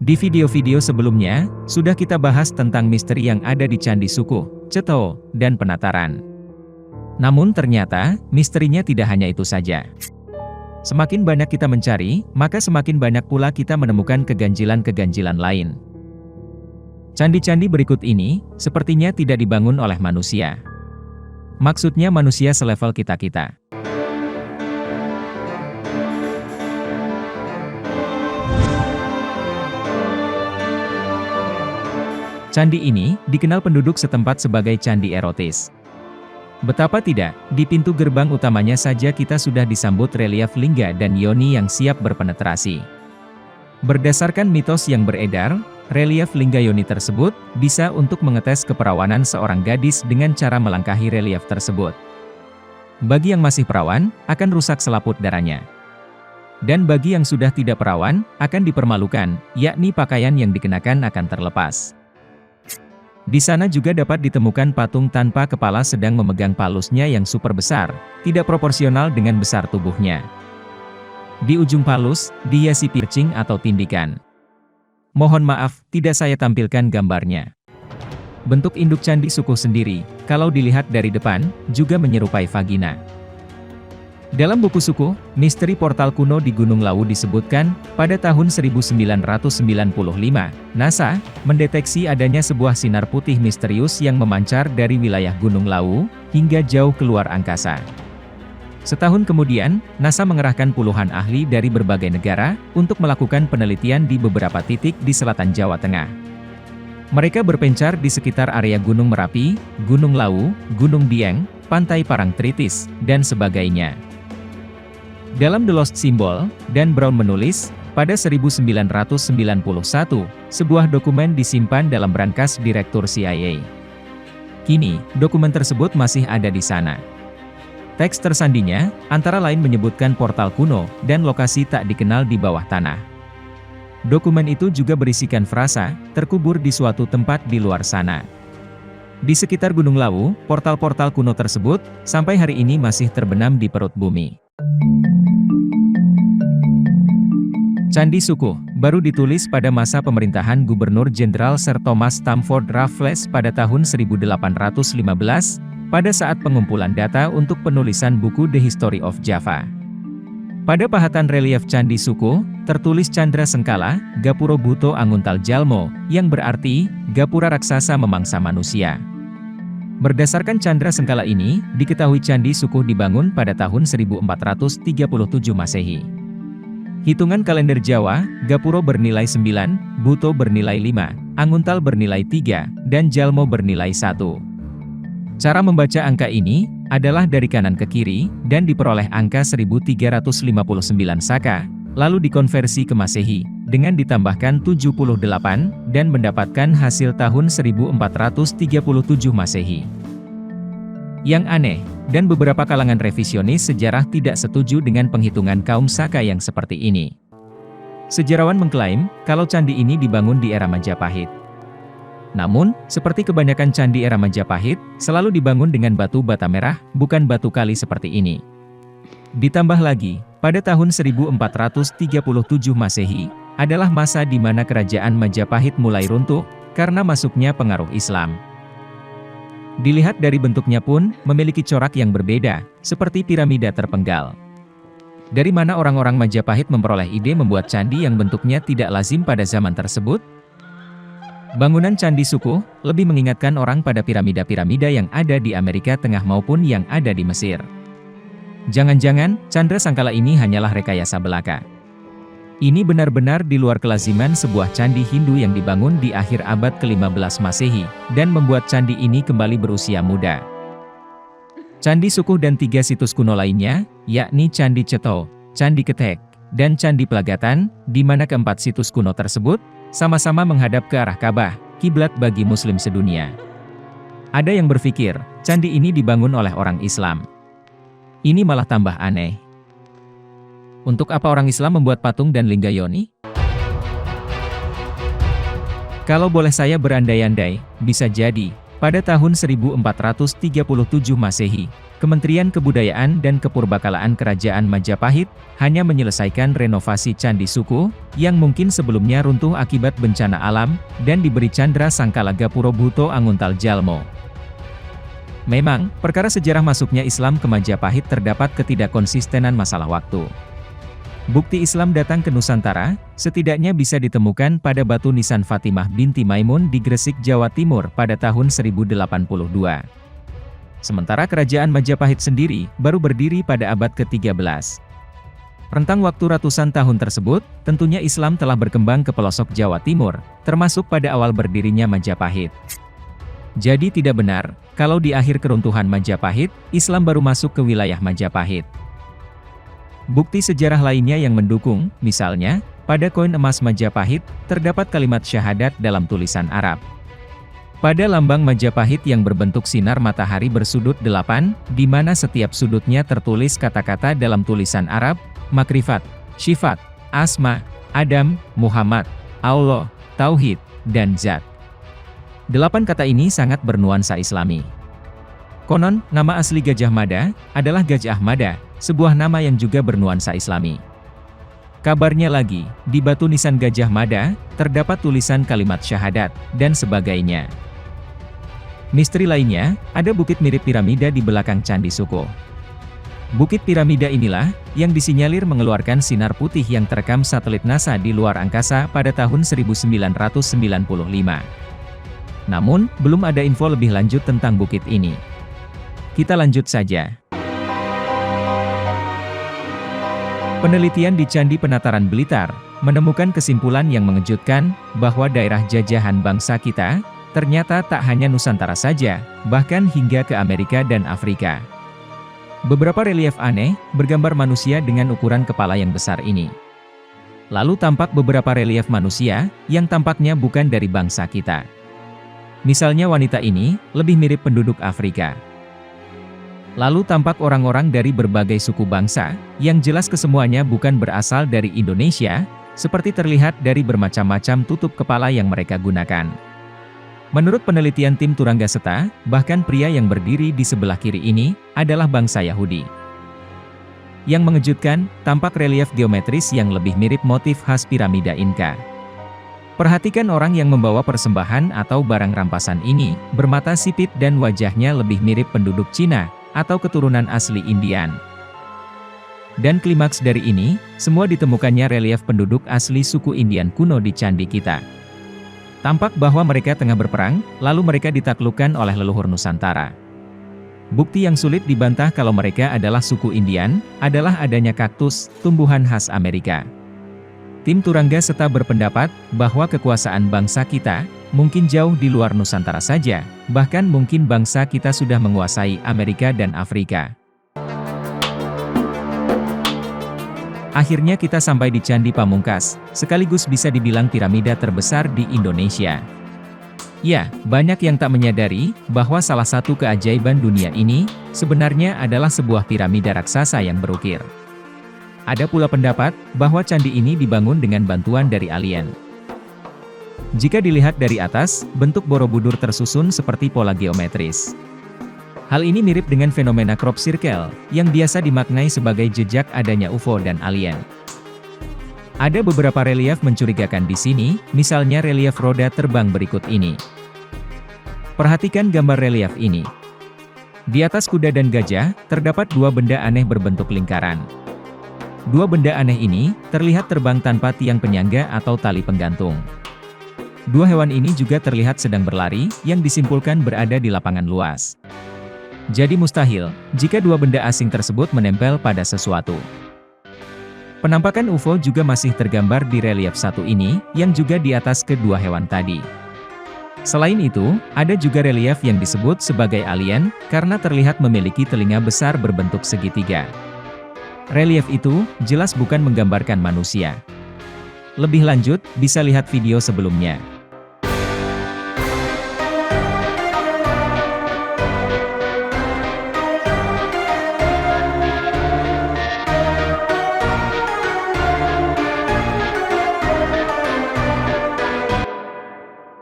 Di video-video sebelumnya, sudah kita bahas tentang misteri yang ada di Candi Sukuh, Cetho, dan Penataran. Namun ternyata, misterinya tidak hanya itu saja. Semakin banyak kita mencari, maka semakin banyak pula kita menemukan keganjilan-keganjilan lain. Candi-candi berikut ini, sepertinya tidak dibangun oleh manusia. Maksudnya manusia selevel kita-kita. Candi ini dikenal penduduk setempat sebagai candi erotis. Betapa tidak, di pintu gerbang utamanya saja kita sudah disambut relief lingga dan yoni yang siap berpenetrasi. Berdasarkan mitos yang beredar, relief lingga yoni tersebut bisa untuk mengetes keperawanan seorang gadis dengan cara melangkahi relief tersebut. Bagi yang masih perawan, akan rusak selaput darahnya. Dan bagi yang sudah tidak perawan, akan dipermalukan, yakni pakaian yang dikenakan akan terlepas. Di sana juga dapat ditemukan patung tanpa kepala sedang memegang palusnya yang super besar, tidak proporsional dengan besar tubuhnya. Di ujung palus, dihiasi piercing atau tindikan. Mohon maaf, tidak saya tampilkan gambarnya. Bentuk induk Candi Sukuh sendiri, kalau dilihat dari depan, juga menyerupai vagina. Dalam buku Sukuh, misteri portal kuno di Gunung Lawu disebutkan, pada tahun 1995, NASA mendeteksi adanya sebuah sinar putih misterius yang memancar dari wilayah Gunung Lawu hingga jauh keluar angkasa. Setahun kemudian, NASA mengerahkan puluhan ahli dari berbagai negara untuk melakukan penelitian di beberapa titik di selatan Jawa Tengah. Mereka berpencar di sekitar area Gunung Merapi, Gunung Lawu, Gunung Dieng, Pantai Parangtritis, dan sebagainya. Dalam The Lost Symbol, Dan Brown menulis, pada 1991, sebuah dokumen disimpan dalam brankas Direktur CIA. Kini, dokumen tersebut masih ada di sana. Teks tersandinya, antara lain menyebutkan portal kuno, dan lokasi tak dikenal di bawah tanah. Dokumen itu juga berisikan frasa, terkubur di suatu tempat di luar sana. Di sekitar Gunung Lawu, portal-portal kuno tersebut, sampai hari ini masih terbenam di perut bumi. Candi Sukuh, baru ditulis pada masa pemerintahan Gubernur Jenderal Sir Thomas Stamford Raffles pada tahun 1815, pada saat pengumpulan data untuk penulisan buku The History of Java. Pada pahatan relief Candi Sukuh, tertulis Candra Sengkala, Gapuro Buto Anguntal Jalmo, yang berarti, Gapura raksasa memangsa manusia. Berdasarkan Candra Sengkala ini, diketahui Candi Sukuh dibangun pada tahun 1437 Masehi. Hitungan kalender Jawa, Gapuro bernilai 9, Buto bernilai 5, Anguntal bernilai 3, dan Jalmo bernilai 1. Cara membaca angka ini, adalah dari kanan ke kiri, dan diperoleh angka 1359 Saka, lalu dikonversi ke Masehi, dengan ditambahkan 78, dan mendapatkan hasil tahun 1437 Masehi. Yang aneh, dan beberapa kalangan revisionis sejarah tidak setuju dengan penghitungan kaum Saka yang seperti ini. Sejarawan mengklaim, kalau candi ini dibangun di era Majapahit. Namun, seperti kebanyakan candi era Majapahit, selalu dibangun dengan batu bata merah, bukan batu kali seperti ini. Ditambah lagi, pada tahun 1437 Masehi, adalah masa di mana kerajaan Majapahit mulai runtuh, karena masuknya pengaruh Islam. Dilihat dari bentuknya pun, memiliki corak yang berbeda, seperti piramida terpenggal. Dari mana orang-orang Majapahit memperoleh ide membuat candi yang bentuknya tidak lazim pada zaman tersebut? Bangunan Candi Sukuh, lebih mengingatkan orang pada piramida-piramida yang ada di Amerika Tengah maupun yang ada di Mesir. Jangan-jangan, Candra Sangkala ini hanyalah rekayasa belaka. Ini benar-benar di luar kelaziman sebuah candi Hindu yang dibangun di akhir abad ke-15 Masehi, dan membuat candi ini kembali berusia muda. Candi Sukuh dan 3 situs kuno lainnya, yakni Candi Cetho, Candi Ketek, dan Candi Pelagatan, di mana keempat situs kuno tersebut, sama-sama menghadap ke arah Ka'bah, kiblat bagi Muslim sedunia. Ada yang berpikir, candi ini dibangun oleh orang Islam. Ini malah tambah aneh. Untuk apa orang Islam membuat patung dan lingga yoni? Kalau boleh saya berandai-andai, bisa jadi, pada tahun 1437 Masehi, Kementerian Kebudayaan dan Kepurbakalaan Kerajaan Majapahit hanya menyelesaikan renovasi Candi Suko, yang mungkin sebelumnya runtuh akibat bencana alam, dan diberi Candra Sangkala Gapuro Bhuto Anguntal Jalmo. Memang, perkara sejarah masuknya Islam ke Majapahit terdapat ketidakkonsistenan masalah waktu. Bukti Islam datang ke Nusantara, setidaknya bisa ditemukan pada batu nisan Fatimah binti Maimun di Gresik, Jawa Timur pada tahun 1082. Sementara kerajaan Majapahit sendiri baru berdiri pada abad ke-13. Rentang waktu ratusan tahun tersebut, tentunya Islam telah berkembang ke pelosok Jawa Timur, termasuk pada awal berdirinya Majapahit. Jadi tidak benar, kalau di akhir keruntuhan Majapahit, Islam baru masuk ke wilayah Majapahit. Bukti sejarah lainnya yang mendukung, misalnya, pada koin emas Majapahit, terdapat kalimat syahadat dalam tulisan Arab. Pada lambang Majapahit yang berbentuk sinar matahari bersudut 8, di mana setiap sudutnya tertulis kata-kata dalam tulisan Arab, makrifat, syifat, asma, Adam, Muhammad, Allah, Tauhid, dan Zat. 8 kata ini sangat bernuansa Islami. Konon, nama asli Gajah Mada adalah Gajah Mada, sebuah nama yang juga bernuansa Islami. Kabarnya lagi, di batu nisan Gajah Mada, terdapat tulisan kalimat syahadat, dan sebagainya. Misteri lainnya, ada bukit mirip piramida di belakang Candi Suko. Bukit piramida inilah, yang disinyalir mengeluarkan sinar putih yang terekam satelit NASA di luar angkasa pada tahun 1995. Namun, belum ada info lebih lanjut tentang bukit ini. Kita lanjut saja. Penelitian di Candi Penataran Blitar menemukan kesimpulan yang mengejutkan bahwa daerah jajahan bangsa kita ternyata tak hanya Nusantara saja, bahkan hingga ke Amerika dan Afrika. Beberapa relief aneh bergambar manusia dengan ukuran kepala yang besar ini. Lalu tampak beberapa relief manusia yang tampaknya bukan dari bangsa kita. Misalnya wanita ini lebih mirip penduduk Afrika. Lalu tampak orang-orang dari berbagai suku bangsa, yang jelas kesemuanya bukan berasal dari Indonesia, seperti terlihat dari bermacam-macam tutup kepala yang mereka gunakan. Menurut penelitian tim Turangga-Seta, bahkan pria yang berdiri di sebelah kiri ini adalah bangsa Yahudi. Yang mengejutkan, tampak relief geometris yang lebih mirip motif khas piramida Inka. Perhatikan orang yang membawa persembahan atau barang rampasan ini, bermata sipit dan wajahnya lebih mirip penduduk Cina, atau keturunan asli Indian. Dan klimaks dari ini, semua ditemukannya relief penduduk asli suku Indian kuno di candi kita. Tampak bahwa mereka tengah berperang, lalu mereka ditaklukkan oleh leluhur Nusantara. Bukti yang sulit dibantah kalau mereka adalah suku Indian, adalah adanya kaktus, tumbuhan khas Amerika. Tim Turangga-Seta berpendapat bahwa kekuasaan bangsa kita mungkin jauh di luar Nusantara saja, bahkan mungkin bangsa kita sudah menguasai Amerika dan Afrika. Akhirnya kita sampai di Candi Pamungkas, sekaligus bisa dibilang piramida terbesar di Indonesia. Ya, banyak yang tak menyadari bahwa salah satu keajaiban dunia ini sebenarnya adalah sebuah piramida raksasa yang berukir. Ada pula pendapat bahwa candi ini dibangun dengan bantuan dari alien. Jika dilihat dari atas, bentuk Borobudur tersusun seperti pola geometris. Hal ini mirip dengan fenomena crop circle, yang biasa dimaknai sebagai jejak adanya UFO dan alien. Ada beberapa relief mencurigakan di sini, misalnya relief roda terbang berikut ini. Perhatikan gambar relief ini. Di atas kuda dan gajah, terdapat dua benda aneh berbentuk lingkaran. Dua benda aneh ini, terlihat terbang tanpa tiang penyangga atau tali penggantung. Dua hewan ini juga terlihat sedang berlari, yang disimpulkan berada di lapangan luas. Jadi mustahil, jika dua benda asing tersebut menempel pada sesuatu. Penampakan UFO juga masih tergambar di relief satu ini, yang juga di atas kedua hewan tadi. Selain itu, ada juga relief yang disebut sebagai alien, karena terlihat memiliki telinga besar berbentuk segitiga. Relief itu, jelas bukan menggambarkan manusia. Lebih lanjut, bisa lihat video sebelumnya.